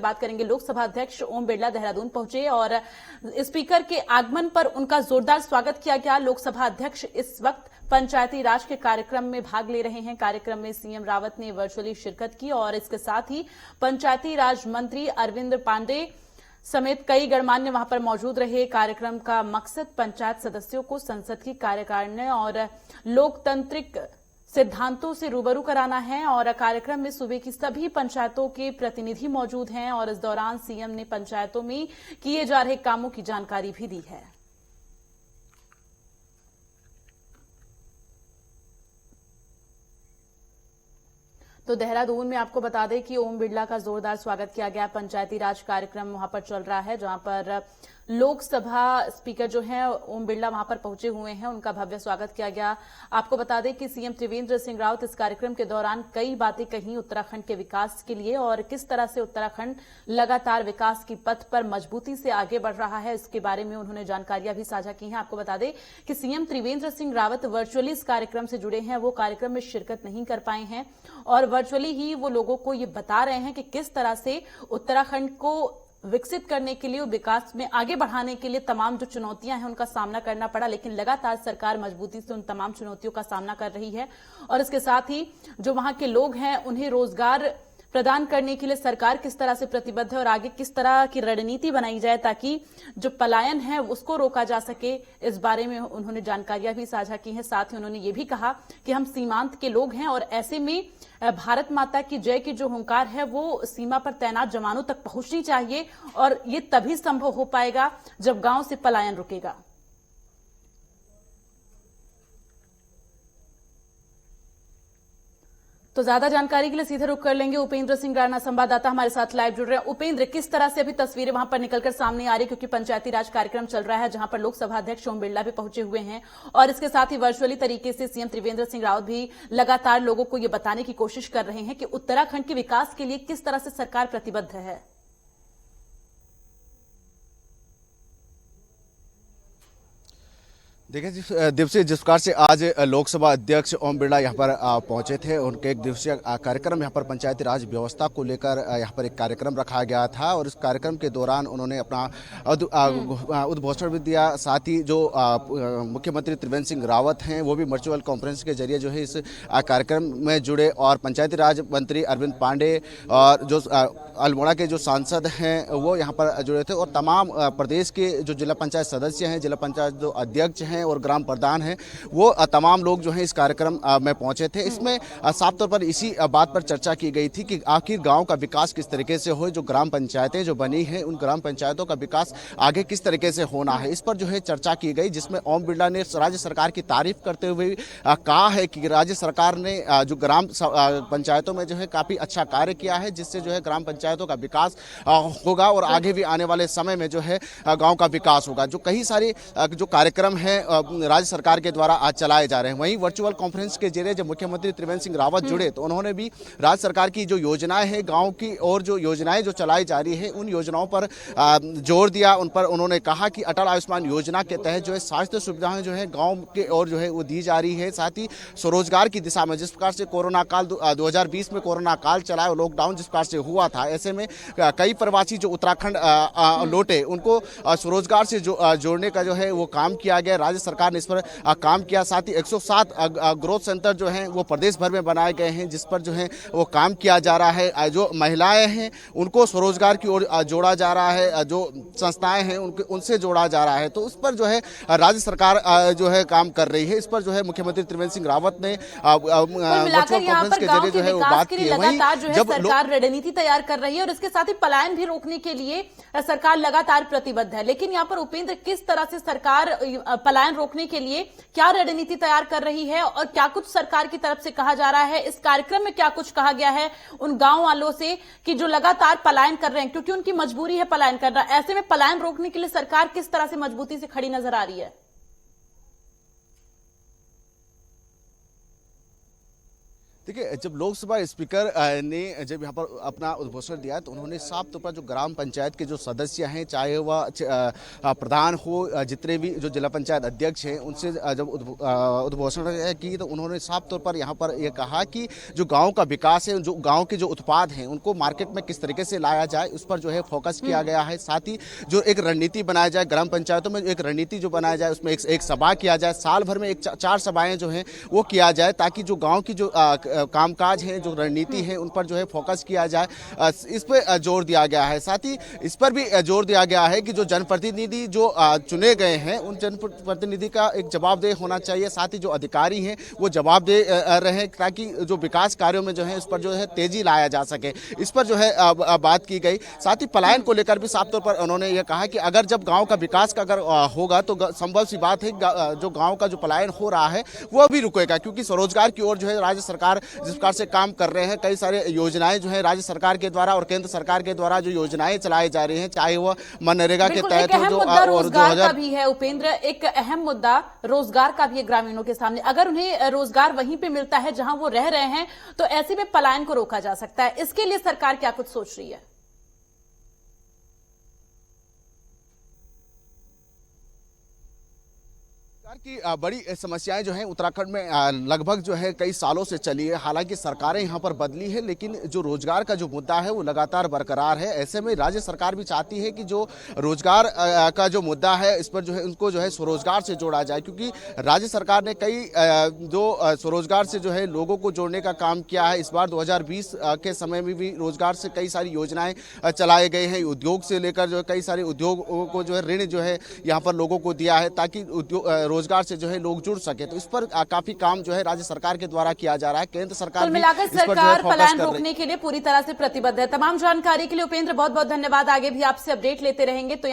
बात करेंगे। लोकसभा अध्यक्ष ओम बिरला देहरादून पहुंचे और स्पीकर के आगमन पर उनका जोरदार स्वागत किया गया। लोकसभा अध्यक्ष इस वक्त पंचायती राज के कार्यक्रम में भाग ले रहे हैं। कार्यक्रम में सीएम रावत ने वर्चुअली शिरकत की और इसके साथ ही पंचायती राज मंत्री अरविंद पांडे समेत कई गणमान्य वहां पर मौजूद रहे। कार्यक्रम का मकसद पंचायत सदस्यों को संसद की कार्यकारिणी और लोकतांत्रिक सिद्धांतों से रूबरू कराना है और कार्यक्रम में सूबे की सभी पंचायतों के प्रतिनिधि मौजूद हैं और इस दौरान सीएम ने पंचायतों में किए जा रहे कामों की जानकारी भी दी है। तो देहरादून में आपको बता दें कि ओम बिरला का जोरदार स्वागत किया गया। पंचायती राज कार्यक्रम वहां पर चल रहा है, जहां पर लोकसभा स्पीकर जो हैं ओम बिरला वहां पर पहुंचे हुए हैं, उनका भव्य स्वागत किया गया। आपको बता दें कि सीएम त्रिवेंद्र सिंह रावत इस कार्यक्रम के दौरान कई बातें कही उत्तराखंड के विकास के लिए और किस तरह से उत्तराखंड लगातार विकास की पथ पर मजबूती से आगे बढ़ रहा है, इसके बारे में उन्होंने जानकारियां भी साझा की हैं। आपको बता दें कि सीएम त्रिवेंद्र सिंह रावत वर्चुअली इस कार्यक्रम से जुड़े हैं, वो कार्यक्रम में शिरकत नहीं कर पाए हैं और वर्चुअली ही वो लोगों को ये बता रहे हैं कि किस तरह से उत्तराखंड को विकसित करने के लिए, विकास में आगे बढ़ाने के लिए तमाम जो चुनौतियां हैं उनका सामना करना पड़ा, लेकिन लगातार सरकार मजबूती से उन तमाम चुनौतियों का सामना कर रही है और इसके साथ ही जो वहां के लोग हैं उन्हें रोजगार प्रदान करने के लिए सरकार किस तरह से प्रतिबद्ध है और आगे किस तरह की रणनीति बनाई जाए ताकि जो पलायन है उसको रोका जा सके, इस बारे में उन्होंने जानकारियां भी साझा की हैं। साथ ही उन्होंने ये भी कहा कि हम सीमांत के लोग हैं और ऐसे में भारत माता की जय की जो हुंकार है वो सीमा पर तैनात जवानों तक पहुंचनी चाहिए और ये तभी संभव हो पाएगा जब गांव से पलायन रुकेगा। तो ज्यादा जानकारी के लिए सीधे रुख कर लेंगे उपेंद्र सिंह राणा, संवाददाता हमारे साथ लाइव जुड़ रहे हैं। उपेंद्र, किस तरह से अभी तस्वीरें वहां पर निकलकर सामने आ रही, क्योंकि पंचायती राज कार्यक्रम चल रहा है जहां पर लोकसभा अध्यक्ष ओम बिरला भी पहुंचे हुए हैं और इसके साथ ही वर्चुअली तरीके से सीएम त्रिवेंद्र सिंह रावत भी लगातार लोगों को यह बताने की कोशिश कर रहे हैं कि उत्तराखंड के विकास के लिए किस तरह से सरकार प्रतिबद्ध है। देखिए दिवसीय जिस प्रकार से आज लोकसभा अध्यक्ष ओम बिरला यहाँ पर पहुंचे थे, उनके एक दिवसीय कार्यक्रम यहाँ पर पंचायती राज व्यवस्था को लेकर यहाँ पर एक कार्यक्रम रखा गया था और इस कार्यक्रम के दौरान उन्होंने अपना उद्घोषण भी दिया। साथ ही जो मुख्यमंत्री त्रिवेंद्र सिंह रावत हैं वो भी वर्चुअल कॉन्फ्रेंस के जरिए जो है इस कार्यक्रम में जुड़े और पंचायती राज मंत्री अरविंद पांडे और जो अल्मोड़ा के जो सांसद हैं वो यहाँ पर जुड़े थे और तमाम प्रदेश के जो जिला पंचायत सदस्य हैं, जिला पंचायत जो अध्यक्ष हैं और ग्राम प्रधान हैं, वो तमाम लोग जो हैं इस कार्यक्रम में पहुंचे थे। इसमें साफ तौर पर इसी बात पर चर्चा की गई थी कि आखिर गांव का विकास किस तरीके से हो, जो ग्राम पंचायतें जो बनी हैं उन ग्राम पंचायतों का विकास आगे किस तरीके से होना है, इस पर जो है चर्चा की गई, जिसमें ओम बिरला ने राज्य सरकार की तारीफ करते हुए कहा है कि राज्य सरकार ने जो ग्राम पंचायतों में जो है काफ़ी अच्छा कार्य किया है, जिससे जो है ग्राम पंचायतों का विकास होगा और आगे भी आने वाले समय में जो है गाँव का विकास होगा। जो कई सारे जो कार्यक्रम हैं राज्य सरकार के द्वारा आज चलाए जा रहे हैं, वहीं वर्चुअल कॉन्फ्रेंस के जरिए जब मुख्यमंत्री त्रिवेंद्र सिंह रावत जुड़े तो उन्होंने भी राज्य सरकार की जो योजनाएं हैं गांव की और जो योजनाएं जो चलाई जा रही है उन योजनाओं पर जोर दिया। उन पर उन्होंने कहा कि अटल आयुष्मान योजना के तहत जो है स्वास्थ्य सुविधाएं जो है गाँव के और जो है वो दी जा रही है। साथ ही स्वरोजगार की दिशा में जिस प्रकार से कोरोना काल 2020 में कोरोना काल चला और लॉकडाउन जिस प्रकार से हुआ था, ऐसे में कई प्रवासी जो उत्तराखंड लौटे उनको स्वरोजगार से जोड़ने का जो है वो काम किया गया। राज्य सरकार ने इस पर काम किया। साथ ही 107 ग्रोथ सेंटर जो हैं वो प्रदेश भर में बनाए गए हैं, जिस पर जो है वो काम किया जा रहा है। जो महिलाएं हैं उनको स्वरोजगार की ओर जोड़ा जा रहा है, जो संस्थाएं हैं उनसे जोड़ा जा रहा है। तो उस पर जो है राज्य सरकार जो है काम कर रही है। इस पर जो है मुख्यमंत्री त्रिवेंद्र सिंह रावत ने वर्चुअल कॉन्फ्रेंस के जरिए जो है वो बात की है। लगातार जो है सरकार रणनीति तैयार कर रही है और इसके साथ ही पलायन भी रोकने के लिए सरकार लगातार प्रतिबद्ध है। लेकिन यहाँ पर उपेंद्र, किस तरह से सरकार पलायन रोकने के लिए क्या रणनीति तैयार कर रही है और क्या कुछ सरकार की तरफ से कहा जा रहा है? इस कार्यक्रम में क्या कुछ कहा गया है उन गांव वालों से कि जो लगातार पलायन कर रहे हैं, क्योंकि उनकी मजबूरी है पलायन करना, ऐसे में पलायन रोकने के लिए सरकार किस तरह से मजबूती से खड़ी नजर आ रही है? देखिए, जब लोकसभा स्पीकर ने जब यहाँ पर अपना उद्घोषण दिया तो उन्होंने साफ तौर पर जो ग्राम पंचायत के जो सदस्य हैं, चाहे वह प्रधान हो, जितने भी जो जिला पंचायत अध्यक्ष हैं, उनसे जब उद्घोषण की तो उन्होंने साफ तौर पर यहाँ पर यह कहा कि जो गांव का विकास है, जो गांव के जो उत्पाद हैं उनको मार्केट में किस तरीके से लाया जाए, उस पर जो है फोकस किया गया है। साथ ही जो एक रणनीति बनाया जाए, ग्राम पंचायतों में एक रणनीति जो बनाया जाए, उसमें एक सभा किया जाए, साल भर में एक 4 सभाएं जो हैं वो किया जाए, ताकि जो गांव की जो कामकाज है, जो रणनीति है, उन पर जो है फोकस किया जाए। इस पर जोर दिया गया है। साथ ही इस पर भी जोर दिया गया है कि जो जनप्रतिनिधि जो चुने गए हैं, उन जनप्रतिनिधि का एक जवाबदेह होना चाहिए। साथ ही जो अधिकारी हैं वो जवाबदेह रहे, ताकि जो विकास कार्यों में जो है उस पर जो है तेजी लाया जा सके। इस पर जो है बात की गई। साथ ही पलायन को लेकर भी साफ तौर पर उन्होंने ये कहा कि अगर जब गांव का विकास का अगर होगा तो संभव सी बात है जो गांव का जो पलायन हो रहा है वो भी रुकेगा, क्योंकि स्वरोजगार की ओर जो है राज्य सरकार जिस प्रकार से काम कर रहे हैं, कई सारे योजनाएं जो है राज्य सरकार के द्वारा और केंद्र सरकार के द्वारा जो योजनाएं चलाई जा रही हैं, चाहे वह मनरेगा के तहत हो, जो रोजगार का भी है उपेंद्र, एक अहम मुद्दा रोजगार का भी है ग्रामीणों के सामने। अगर उन्हें रोजगार वहीं पे मिलता है जहां वो रह रहे हैं तो ऐसे में पलायन को रोका जा सकता है। इसके लिए सरकार क्या कुछ सोच रही है? की बड़ी समस्याएं जो हैं उत्तराखंड में लगभग जो है कई सालों से चली है। हालांकि सरकारें यहां पर बदली है, लेकिन जो रोजगार का जो मुद्दा है वो लगातार बरकरार है। ऐसे में राज्य सरकार भी चाहती है कि जो रोजगार का जो मुद्दा है, इस पर जो है उनको जो है स्वरोजगार से जोड़ा जाए, क्योंकि राज्य सरकार ने कई जो स्वरोजगार से जो है लोगों को जोड़ने का काम किया है। इस बार 2020 के समय में भी रोजगार से कई सारी योजनाएं चलाए गए हैं। उद्योग से लेकर जो कई सारे उद्योगों को जो है ऋण जो है यहाँ पर लोगों को दिया है, ताकि रोजगार से जो है लोग जुड़ सके। तो इस पर काफी काम जो है राज्य सरकार के द्वारा किया जा रहा है। केंद्र सरकार कुल मिलाकर सरकार पलायन रोकने के लिए पूरी तरह से प्रतिबद्ध है। तमाम जानकारी के लिए उपेंद्र बहुत बहुत धन्यवाद। आगे भी आपसे अपडेट लेते रहेंगे। तो